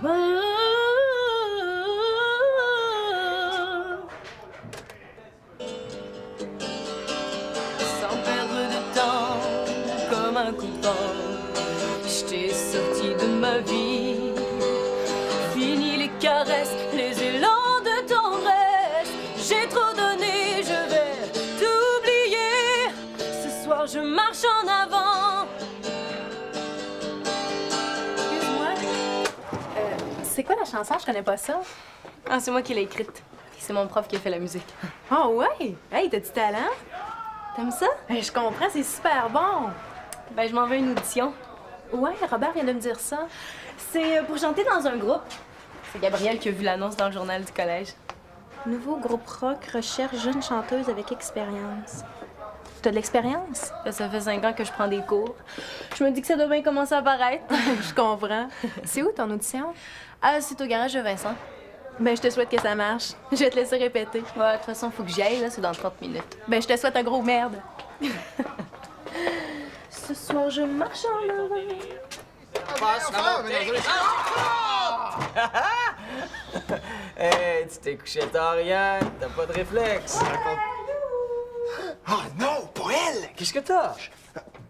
Sans perdre de temps, comme un coup de vent, je t'ai sorti de ma vie. Fini les caresses, les élans de tendresse. J'ai trop donné, je vais t'oublier. Ce soir, je marche en avant. Excuse-moi. C'est quoi la chanson? Je connais pas ça. Ah, c'est moi qui l'ai écrite. C'est mon prof qui a fait la musique. Oh ouais? Hey, t'as du talent? T'aimes ça? Je comprends, c'est super bon. Ben, je m'en vais à une audition. Ouais, Robert vient de me dire ça. C'est pour chanter dans un groupe. C'est Gabriel qui a vu l'annonce dans le journal du collège. Nouveau groupe rock recherche jeune chanteuse avec expérience. T'as de l'expérience? Là, ça fait 5 ans que je prends des cours. Je me dis que ça doit bien commencer à paraître. Je comprends. C'est où ton audition? Ah, c'est au garage de Vincent. Ben, je te souhaite que ça marche. Je vais te laisser répéter. Ouais, de toute façon, faut que j'y aille, là, c'est dans 30 minutes. Ben, je te souhaite un gros merde. Ce soir, je marche en avant. Hey, tu t'es couché tard, Yann. T'as pas de réflexe. Ah non, pas elle! Qu'est-ce que t'as?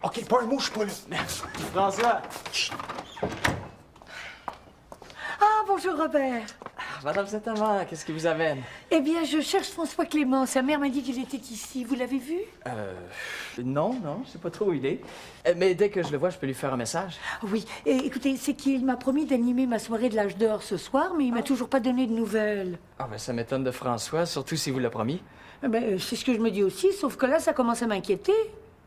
OK, pas un mot, je suis pas là. François. Ah, bonjour Robert. Madame Saint-Amand, qu'est-ce qui vous amène? Eh bien, je cherche François Clément. Sa mère m'a dit qu'il était ici. Vous l'avez vu? Non, je sais pas trop où il est. Mais dès que je le vois, je peux lui faire un message. Oui. Et, écoutez, c'est qu'il m'a promis d'animer ma soirée de l'âge d'or ce soir, mais il m'a toujours pas donné de nouvelles. Ah, ben ça m'étonne de François, surtout s'il vous l'a promis. Eh ben, c'est ce que je me dis aussi, sauf que là, ça commence à m'inquiéter.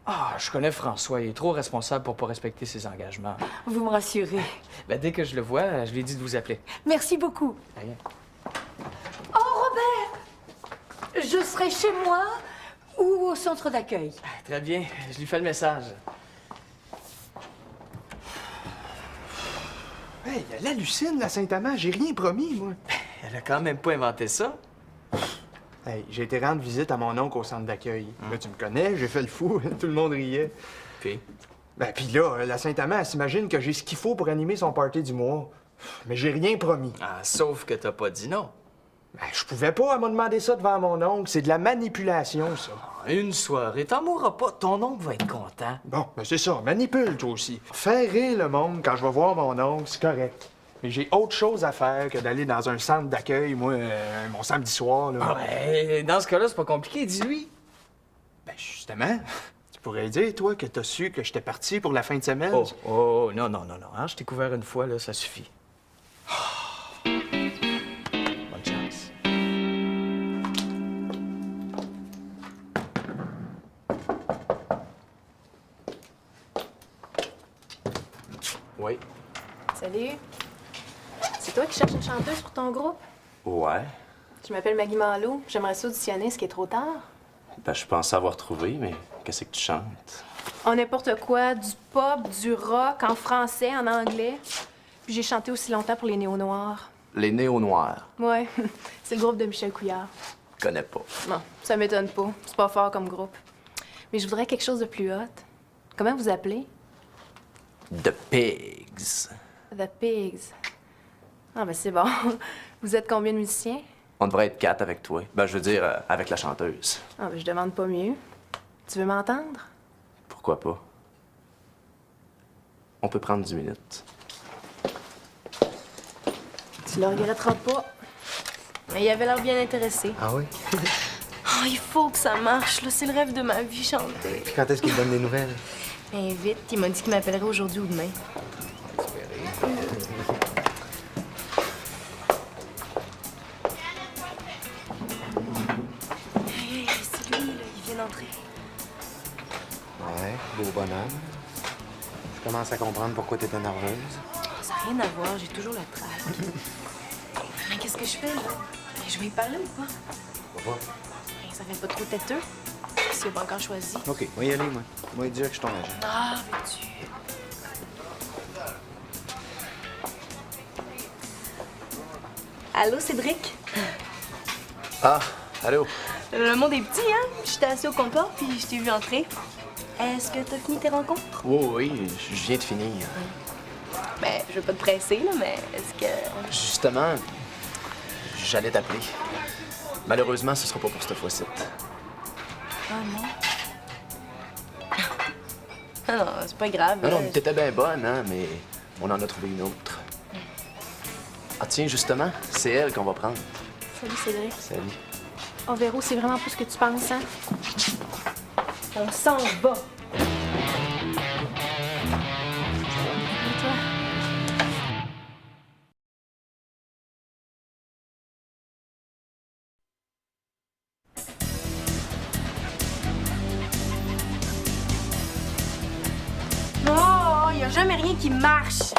Ah, je connais François, il est trop responsable pour pas respecter ses engagements. Vous me rassurez. Ben dès que je le vois, je lui ai dit de vous appeler. Merci beaucoup. Rien. Oh, Robert! Je serai chez moi ou au centre d'accueil. Très bien, je lui fais le message. Hey, elle hallucine, la Saint-Amand. J'ai rien promis, moi. Elle a quand même pas inventé ça. Hey, j'ai été rendre visite à mon oncle au centre d'accueil. Là, tu me connais, j'ai fait le fou. Tout le monde riait. Puis? Ben, puis là, la Saint-Amand, elle s'imagine que j'ai ce qu'il faut pour animer son party du mois. Mais j'ai rien promis. Ah, sauf que t'as pas dit non. Ben, je pouvais pas, elle m'a demandé ça devant mon oncle. C'est de la manipulation, ça. Une soirée, t'en mourras pas, ton oncle va être content. Bon, ben c'est ça, manipule, toi aussi. Faire rire le monde quand je vais voir mon oncle, c'est correct. Mais j'ai autre chose à faire que d'aller dans un centre d'accueil, moi, mon samedi soir, là. Ah ouais, dans ce cas-là, c'est pas compliqué, dis-lui. Ben, justement, tu pourrais dire, toi, que t'as su que j'étais parti pour la fin de semaine. Non, hein, je t'ai couvert une fois, là, ça suffit. Bonne chance. Oui. Salut. C'est toi qui cherches une chanteuse pour ton groupe? Ouais. Je m'appelle Maggie Malo. J'aimerais ça auditionner, ce qui est trop tard. Ben, je pensais avoir trouvé, mais qu'est-ce que tu chantes? En n'importe quoi, du pop, du rock, en français, en anglais. Puis j'ai chanté aussi longtemps pour les Néo-Noirs. Les Néo-Noirs. Ouais, c'est le groupe de Michel Couillard. Connais pas. Non, ça m'étonne pas. C'est pas fort comme groupe. Mais je voudrais quelque chose de plus hot. Comment vous appelez? The Pigs. The Pigs. Ah, ben c'est bon. Vous êtes combien de musiciens? On devrait être 4 avec toi. Ben, je veux dire, avec la chanteuse. Ah, ben je demande pas mieux. Tu veux m'entendre? Pourquoi pas? On peut prendre 10 minutes. Tu le regretteras pas. Mais il avait l'air bien intéressé. Ah oui? Oh, il faut que ça marche, là. C'est le rêve de ma vie, chanter. Puis quand est-ce qu'il te donne des nouvelles? Ben, vite, il m'a dit qu'il m'appellerait aujourd'hui ou demain. Hey, c'est lui, là. Il vient d'entrer. Ouais, beau bonhomme. Je commence à comprendre pourquoi t'étais nerveuse. Ça n'a rien à voir, j'ai toujours la traque. Mais qu'est-ce que je fais, là? Ben, je vais y parler ou pas? Pourquoi? Ben, ça fait pas trop têteux. S'il n'a pas encore choisi. OK, moi y aller, moi. Moi, dire que je suis ton agent. Ah, veux-tu? Allô, Cédric? Ah, allô? Le monde est petit, hein? J'étais assis au comptoir, puis je t'ai vu entrer. Est-ce que t'as fini tes rencontres? Oui, je viens de finir. Ben, je veux pas te presser, là, mais est-ce que... Justement, j'allais t'appeler. Malheureusement, ce sera pas pour cette fois-ci. Ah non? Ah non, c'est pas grave. Non, là. non, t'étais bien bonne, hein, mais on en a trouvé une autre. Ah tiens, justement, c'est elle qu'on va prendre. Salut, Cédric. Salut. Oh, Véro, c'est vraiment pas ce que tu penses, hein? On s'en va. Et toi? Oh, y a jamais rien qui marche.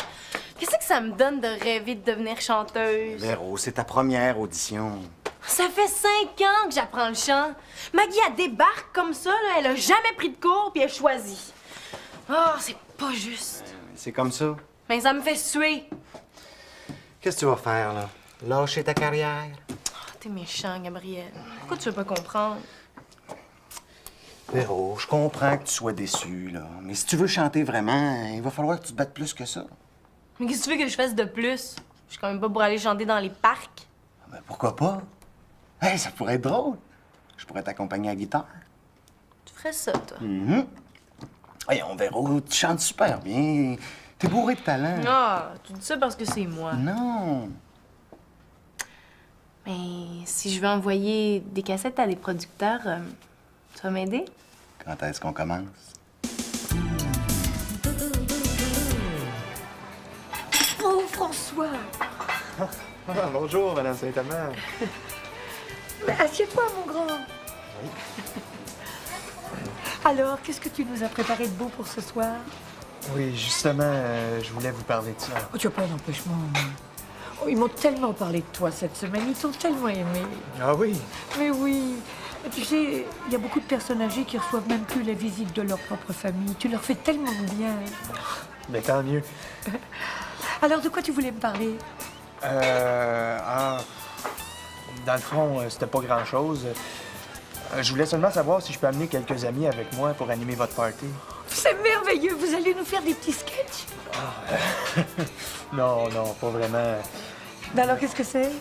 Qu'est-ce que ça me donne de rêver de devenir chanteuse? Véro, c'est ta première audition. Ça fait 5 ans que j'apprends le chant. Maggie, elle débarque comme ça, là. Elle a jamais pris de cours, puis elle choisit. Oh, c'est pas juste. C'est comme ça. Mais ça me fait suer. Qu'est-ce que tu vas faire, là? Lâcher ta carrière? Oh, t'es méchant, Gabriel. Pourquoi tu veux pas comprendre? Véro, je comprends que tu sois déçu, là. Mais si tu veux chanter vraiment, il va falloir que tu te battes plus que ça. Mais qu'est-ce que tu veux que je fasse de plus? Je suis quand même pas pour aller chanter dans les parcs. Ben, pourquoi pas? Hey, ça pourrait être drôle. Je pourrais t'accompagner à la guitare. Tu ferais ça, toi? Hey, on verra. Tu chantes super bien. T'es bourré de talent. Ah, tu dis ça parce que c'est moi. Non. Mais si je veux envoyer des cassettes à des producteurs, tu vas m'aider? Quand est-ce qu'on commence? Oh, François! Ah, bonjour, Madame Saint-Amand. Mais assieds-toi, mon grand. Alors, qu'est-ce que tu nous as préparé de beau pour ce soir? Oui, justement, je voulais vous parler de ça. Oh, tu as pas d'empêchement. Oh, ils m'ont tellement parlé de toi cette semaine. Ils t'ont tellement aimé. Ah oui? Mais oui. Tu sais, il y a beaucoup de personnes âgées qui reçoivent même plus la visite de leur propre famille. Tu leur fais tellement de bien. Mais tant mieux. Alors, de quoi tu voulais me parler? Dans le fond, c'était pas grand-chose. Je voulais seulement savoir si je peux amener quelques amis avec moi pour animer votre party. C'est merveilleux. Vous allez nous faire des petits sketchs? Non, non, pas vraiment. Ben alors, qu'est-ce que c'est?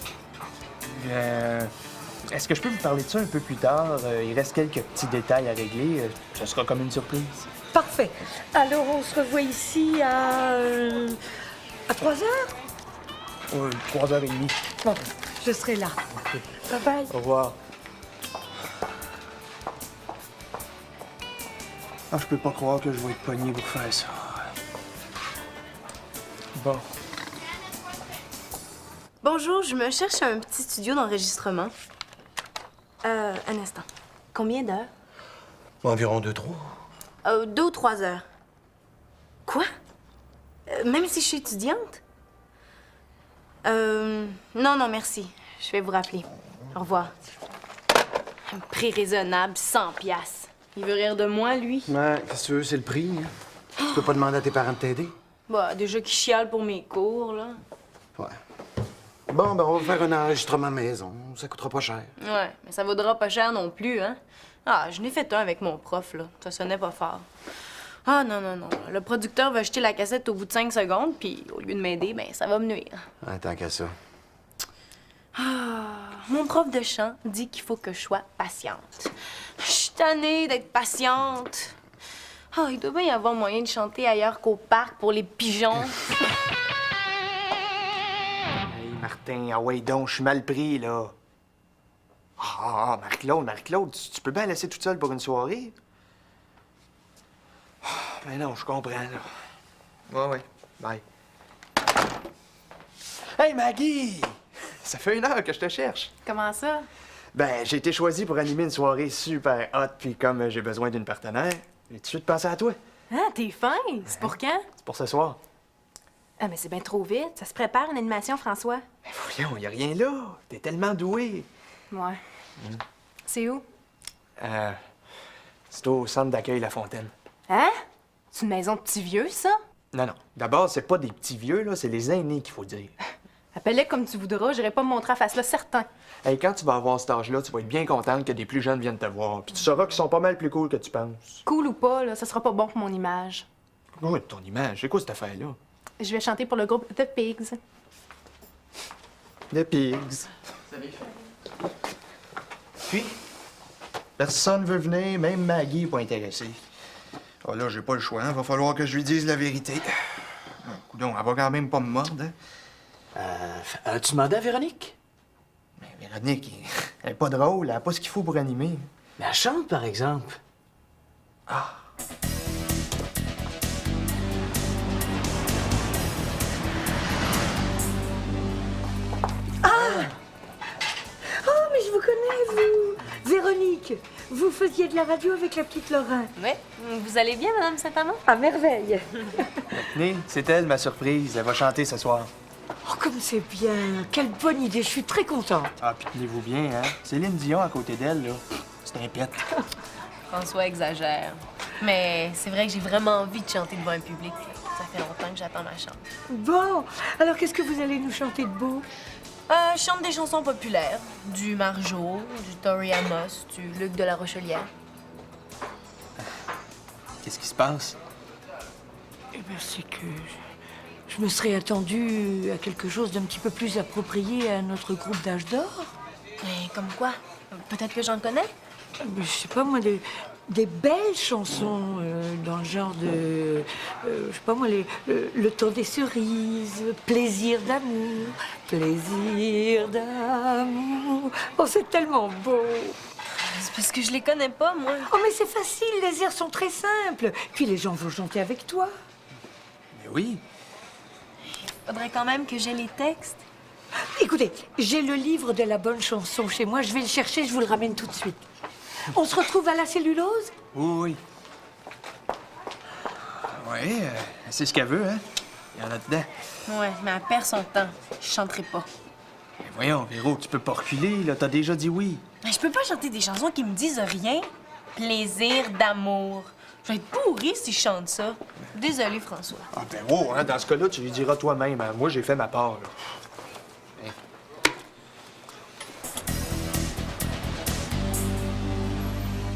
Est-ce que je peux vous parler de ça un peu plus tard? Il reste quelques petits détails à régler. Ce sera comme une surprise. Parfait. Alors, on se revoit ici à 3 heures? 3h30. Bon, je serai là. Bye bye. Au revoir. Ah, je peux pas croire que je vais être pogné pour faire ça. Bon. Bonjour, je me cherche un petit studio d'enregistrement. Un instant. Combien d'heures? Environ 2-3. 2 ou 3 heures. Quoi? Même si je suis étudiante? Non, non, merci. Je vais vous rappeler. Au revoir. Un prix raisonnable, 100 piastres. Il veut rire de moi, lui? Ouais, qu'est-ce que tu veux, c'est le prix. Hein? Tu peux pas demander à tes parents de t'aider? Bah, déjà qu'il chiale pour mes cours, là. Ouais. Bon, ben, on va faire un enregistrement maison. Ça coûtera pas cher. Ouais, mais ça vaudra pas cher non plus, hein? Ah, je n'ai fait un avec mon prof, là. Ça sonnait pas fort. Ah, non, non, non. Le producteur va jeter la cassette au bout de 5 secondes, puis au lieu de m'aider, ben, ça va me nuire. Ah, tant qu'à ça. Ah, mon prof de chant dit qu'il faut que je sois patiente. Je suis tannée d'être patiente. Ah, il doit bien y avoir moyen de chanter ailleurs qu'au parc pour les pigeons. Hey, Martin, ah ouais donc, je suis mal pris, là. Ah, Marie-Claude, tu peux bien laisser toute seule pour une soirée? Ben non, je comprends, là. Ouais, bye. Hey, Maggie! Ça fait 1 heure que je te cherche. Comment ça? Ben, j'ai été choisi pour animer une soirée super hot, puis comme j'ai besoin d'une partenaire, j'ai tout de suite pensé à toi. Ah, t'es fin! C'est pour quand? C'est pour ce soir. Ah, mais c'est bien trop vite. Ça se prépare une animation, François. Mais voyons, y a rien là. T'es tellement doué. Ouais. C'est où? C'est au centre d'accueil La Fontaine. Hein? C'est une maison de petits vieux, ça? Non, non. D'abord, c'est pas des petits vieux, là, c'est les aînés qu'il faut dire. Appelle-les comme tu voudras, j'irai pas me montrer à face là, certain. Hey, quand tu vas avoir cet âge-là, tu vas être bien contente que des plus jeunes viennent te voir. Puis tu sauras qu'ils sont pas mal plus cool que tu penses. Cool ou pas, là, ça sera pas bon pour mon image. Oui, ton image, c'est quoi cette affaire-là? Je vais chanter pour le groupe The Pigs. The Pigs. Puis, Personne veut venir, même Maggie n'est pas intéressée. Oh là, j'ai pas le choix, hein. Va falloir que je lui dise la vérité. Coudon, elle va quand même pas me mordre, hein. as-tu demandé à Véronique? Mais Véronique, elle est pas drôle, elle a pas ce qu'il faut pour animer. Mais elle chante, par exemple. Oh, mais je vous connais, vous. Véronique, vous faisiez de la radio avec la petite Lorraine. Ouais, vous allez bien, Madame Saint-Amand? À merveille. Tenez, c'est elle, ma surprise. Elle va chanter ce soir. Oh, comme c'est bien. Quelle bonne idée. Je suis très contente. Ah, puis tenez-vous bien, hein. Céline Dion à côté d'elle, là. C'est un pet. François exagère. Mais c'est vrai que j'ai vraiment envie de chanter devant un public. Ça fait longtemps que j'attends ma chance. Bon, alors qu'est-ce que vous allez nous chanter de beau? Je chante des chansons populaires. Du Marjo, du Tori Amos, du Luc de la Rochelière. Qu'est-ce qui se passe? Eh bien, c'est que je me serais attendue à quelque chose d'un petit peu plus approprié à notre groupe d'âge d'or. Mais comme quoi? Peut-être que j'en connais? Mais je sais pas, moi, des belles chansons dans le genre de... je sais pas, moi, le temps des cerises, plaisir d'amour, plaisir d'amour. Oh, c'est tellement beau. C'est parce que je les connais pas, moi. Oh, mais c'est facile, les airs sont très simples. Puis les gens vont chanter avec toi. Mais oui. Faudrait quand même que j'ai les textes. Écoutez, j'ai le livre de la bonne chanson chez moi. Je vais le chercher, je vous le ramène tout de suite. On se retrouve à la cellulose? Oui, oui. Oui, c'est ce qu'elle veut, hein. Il y en a dedans. Ouais, mais elle perd son temps. Je chanterai pas. Mais voyons, Véro, tu peux pas reculer, là. T'as déjà dit oui. Mais je peux pas chanter des chansons qui me disent rien. Plaisir d'amour. Je vais être pourrie si je chante ça. Désolée, François. Ah, ben, wow, hein. Dans ce cas-là, tu lui diras toi-même. Hein. Moi, j'ai fait ma part, là.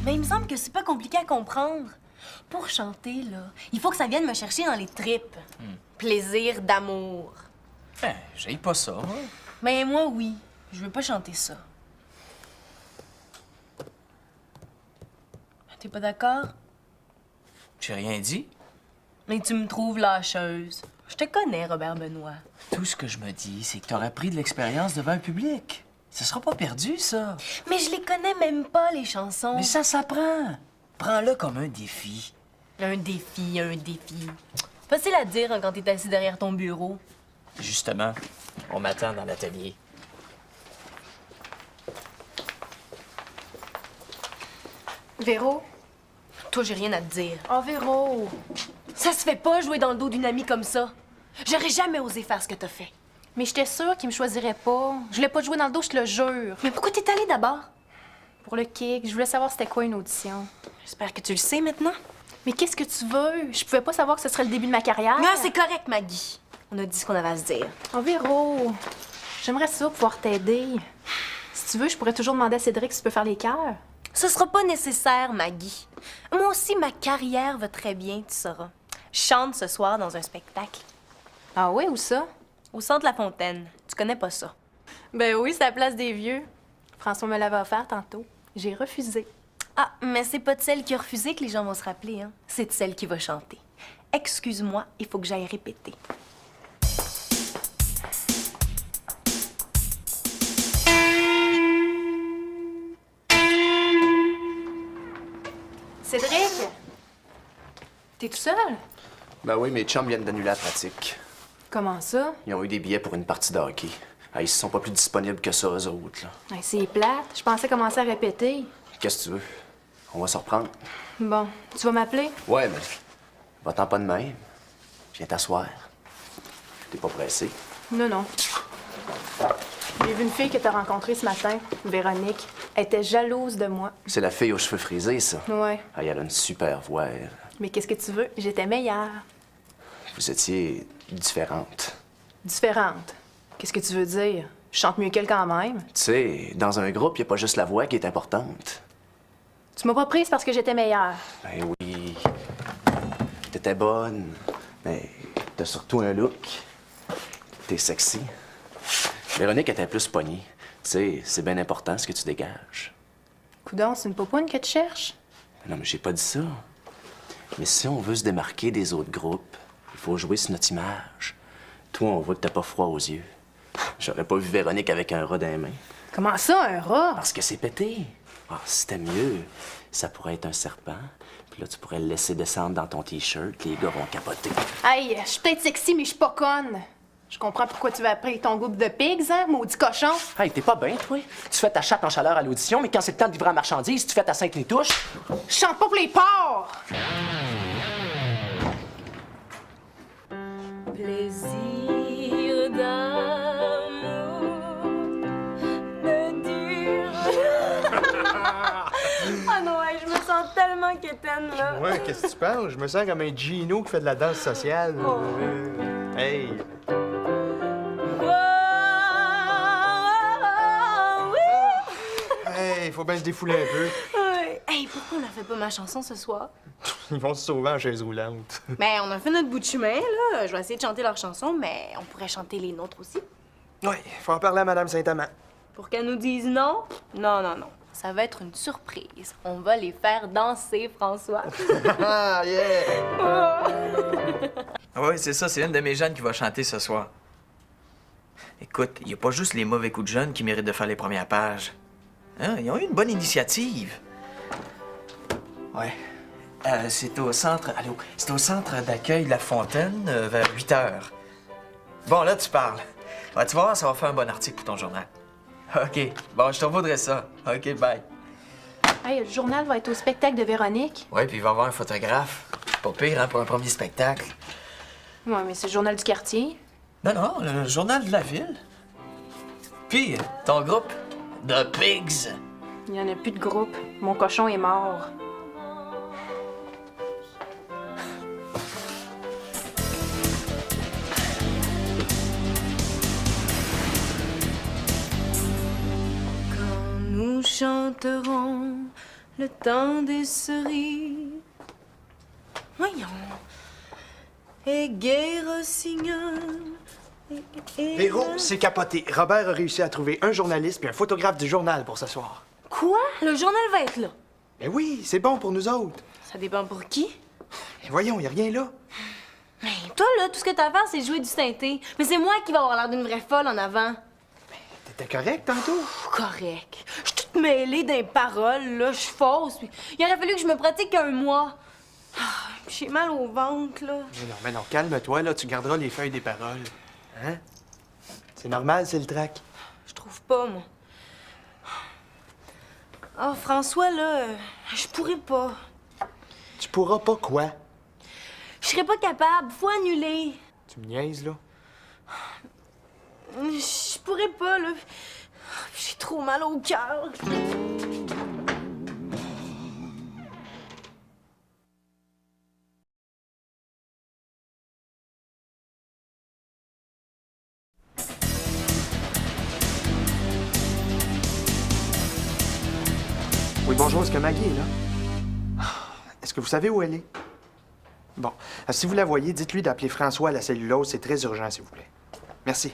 Mais il me semble que c'est pas compliqué à comprendre. Pour chanter, là, il faut que ça vienne me chercher dans les tripes. Plaisir d'amour. J'aille pas ça. Mais moi, oui. Je veux pas chanter ça. T'es pas d'accord? J'ai rien dit. Mais tu me trouves lâcheuse. Je te connais, Robert Benoît. Tout ce que je me dis, c'est que t'aurais pris de l'expérience devant un public. Ça sera pas perdu, ça. Mais je les connais même pas, les chansons. Mais ça s'apprend. Prends-le comme un défi. Un défi, un défi. Facile à dire hein, quand t'es assis derrière ton bureau. Justement, on m'attend dans l'atelier. Véro? Toi, j'ai rien à te dire. Oh, Véro! Ça se fait pas jouer dans le dos d'une amie comme ça. J'aurais jamais osé faire ce que t'as fait. Mais j'étais sûre qu'il me choisirait pas. Je voulais pas te jouer dans le dos, je te le jure. Mais pourquoi t'es allée d'abord? Pour le kick, je voulais savoir c'était quoi une audition. J'espère que tu le sais maintenant. Mais qu'est-ce que tu veux? Je pouvais pas savoir que ce serait le début de ma carrière. Non, c'est correct, Maggie. On a dit ce qu'on avait à se dire. Oh, Véro! J'aimerais ça pouvoir t'aider. Si tu veux, je pourrais toujours demander à Cédric si tu peux faire les chœurs. Ce sera pas nécessaire, Maggie. Moi aussi, ma carrière va très bien, tu sauras. Je chante ce soir dans un spectacle. Ah oui, où ça? Au centre La Fontaine. Tu connais pas ça? Ben oui, c'est la place des vieux. François me l'avait offert tantôt. J'ai refusé. Ah, mais c'est pas de celle qui a refusé que les gens vont se rappeler, hein. C'est de celle qui va chanter. Excuse-moi, il faut que j'aille répéter. Cédric! T'es tout seul? Ben oui, mes chums viennent d'annuler la pratique. Comment ça? Ils ont eu des billets pour une partie de hockey. Ah, ils sont pas plus disponibles que ça, eux autres, là. Ben, c'est plate. Je pensais commencer à répéter. Qu'est-ce que tu veux? On va se reprendre. Bon, tu vas m'appeler? Ouais, mais va-t'en pas de même. Viens t'asseoir. T'es pas pressé. Non, non. J'ai vu une fille que t'as rencontrée ce matin, Véronique. Elle était jalouse de moi. C'est la fille aux cheveux frisés, ça. Ouais. Ah, elle a une super voix, elle. Mais qu'est-ce que tu veux? J'étais meilleure. Vous étiez différentes. Différente. Qu'est-ce que tu veux dire? Je chante mieux qu'elle quand même. Tu sais, dans un groupe, y a pas juste la voix qui est importante. Tu m'as pas prise parce que j'étais meilleure. Ben oui. T'étais bonne. Mais T'as surtout un look. T'es sexy. Véronique était plus pognée. Tu sais, c'est bien important ce que tu dégages. Coudon, c'est une popoune que tu cherches? Non, mais j'ai pas dit ça. Mais si on veut se démarquer des autres groupes, il faut jouer sur notre image. Toi, on voit que t'as pas froid aux yeux. J'aurais pas vu Véronique avec un rat dans les mains. Comment ça, un rat? Parce que c'est pété. Ah, si c'était mieux, ça pourrait être un serpent. Puis là, tu pourrais le laisser descendre dans ton T-shirt. Les gars vont capoter. Hey, je suis peut-être sexy, mais je suis pas conne. Je comprends pourquoi tu vas appeler ton groupe de pigs, hein, maudit cochon. Hey, t'es pas bien, toi? Tu fais ta chatte en chaleur à l'audition, mais quand c'est le temps de livrer la marchandise, tu fais ta sainte touche. Je chante pas pour les porcs! Plaisir d'amour me dure. Ah non, ouais, je me sens tellement quétaine, là. Ouais, qu'est-ce que tu penses? Je me sens comme un Gino qui fait de la danse sociale. Hey! Hey, faut bien se défouler un peu. Ouais. Hey, pourquoi on a fait pas ma chanson ce soir? Ils vont se sauver en chaise roulante. Ben, on a fait notre bout de chemin, là. Je vais essayer de chanter leur chanson, mais on pourrait chanter les nôtres aussi. Ouais, faut en parler à Madame Saint-Amand. Pour qu'elle nous dise non? Non, non, non. Ça va être une surprise. On va les faire danser, François. Ah, yeah! Ah oui, c'est ça, c'est une de mes jeunes qui va chanter ce soir. Écoute, il n'y a pas juste les mauvais coups de jeunes qui méritent de faire les premières pages. Hein? Ils ont eu une bonne initiative. Ouais. C'est au centre... Allô? C'est au centre d'accueil La Fontaine, vers 8 heures. Bon, là, tu parles. Ouais, tu vas voir, ça va faire un bon article pour ton journal. OK. Bon, je te revaudrai ça. OK, bye. Hey, le journal va être au spectacle de Véronique. Ouais, puis il va y avoir un photographe. Pas pire, hein, pour un premier spectacle. Ouais, mais c'est le journal du quartier. Non, non, le journal de la ville. Puis, ton groupe, The Pigs. Il y en a plus de groupe. Mon cochon est mort. Quand nous chanterons le temps des cerises. Voyons. Et gai rossignol. Véro, c'est capoté. Robert a réussi à trouver un journaliste puis un photographe du journal pour ce soir. Quoi? Le journal va être là. Ben oui, c'est bon pour nous autres. Ça dépend pour qui. Mais voyons, y a rien là. Mais toi, là, tout ce que t'as à faire, c'est jouer du synthé. Mais c'est moi qui va avoir l'air d'une vraie folle en avant. T'étais correct tantôt? Correct. Je suis toute mêlée des paroles, là. Je suis fausse. Puis il aurait fallu que je me pratique un mois. Ah, j'ai mal au ventre, là. Mais non, calme-toi, là, tu garderas les feuilles des paroles. Hein? C'est normal, c'est le trac. Je trouve pas, moi. Oh, François, là, je pourrais pas. Tu pourras pas quoi? Je serais pas capable. Faut annuler. Tu me niaises, là? Je pourrais pas, là. J'ai trop mal au cœur. Oui, bonjour, est-ce que Maggie est là? Est-ce que vous savez où elle est? Bon, si vous la voyez, dites-lui d'appeler François à la cellulose, c'est très urgent, s'il vous plaît. Merci.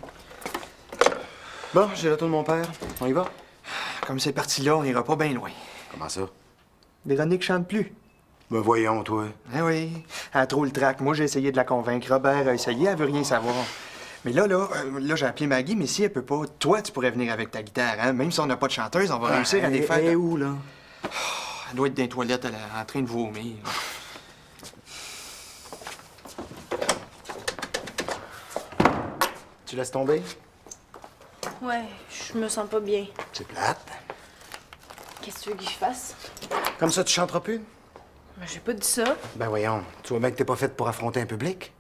Bon, j'ai le tour de mon père. On y va? Comme c'est parti là, on ira pas bien loin. Comment ça? Véronique chante plus. Ben voyons, toi. Eh oui, elle a trop le trac. Moi, j'ai essayé de la convaincre. Robert a essayé, elle veut rien savoir. Mais là, j'ai appelé Maggie, mais si elle peut pas, toi, tu pourrais venir avec ta guitare, hein? Même si on n'a pas de chanteuse, on va réussir à les faire. Elle est où, là? Elle doit être dans les toilettes, elle est en train de vomir. Tu laisses tomber? Ouais, je me sens pas bien. C'est plate. Qu'est-ce que tu veux que je fasse? Comme ça, tu chanteras plus? Ben, j'ai pas dit ça. Ben voyons, tu vois bien que t'es pas faite pour affronter un public.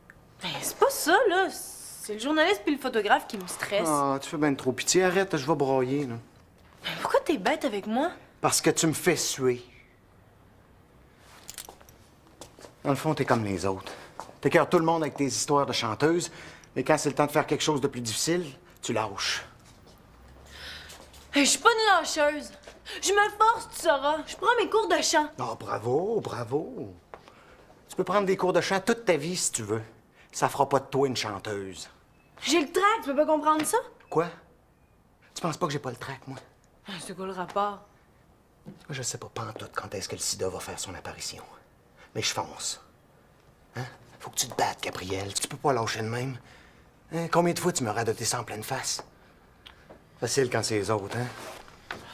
Ben, c'est pas ça, là. C'est le journaliste puis le photographe qui me stressent. Ah, tu fais bien trop pitié. Arrête, je vais broyer, là. Ben, pourquoi t'es bête avec moi? Parce que tu me fais suer. Dans le fond, t'es comme les autres. T'écœures tout le monde avec tes histoires de chanteuse, mais quand c'est le temps de faire quelque chose de plus difficile, tu lâches. Je suis pas une lâcheuse. Je me force, tu sauras. Je prends mes cours de chant. Oh, bravo, bravo. Tu peux prendre des cours de chant toute ta vie si tu veux. Ça fera pas de toi une chanteuse. J'ai le trac, tu peux pas comprendre ça? Quoi? Tu penses pas que j'ai pas le trac, moi? C'est quoi le rapport? Moi, je sais pas pantoute quand est-ce que le sida va faire son apparition. Mais je fonce. Hein? Faut que tu te battes, Gabrielle. Tu peux pas lâcher de même. Hein? Combien de fois tu me radoté ça en pleine face? Facile quand c'est les autres, hein?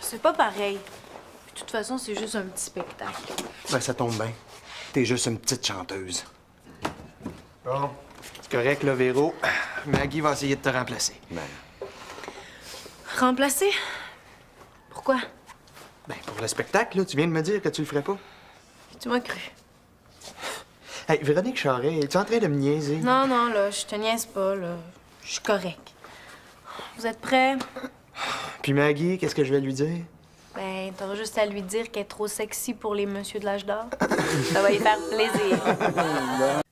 C'est pas pareil. Puis, de toute façon, c'est juste un petit spectacle. Ben, ça tombe bien. T'es juste une petite chanteuse. Bon, c'est correct, là, Véro. Maggie va essayer de te remplacer. Ben, Remplacer? Pourquoi? Ben, pour le spectacle, là, tu viens de me dire que tu le ferais pas. Tu m'as cru. Hey, Véronique Charest, es-tu en train de me niaiser? Non, non, là, je te niaise pas, là. Je suis correct. Vous êtes prêts? Puis Maggie, qu'est-ce que je vais lui dire? Ben, t'auras juste à lui dire qu'elle est trop sexy pour les messieurs de l'âge d'or. Ça va lui faire plaisir.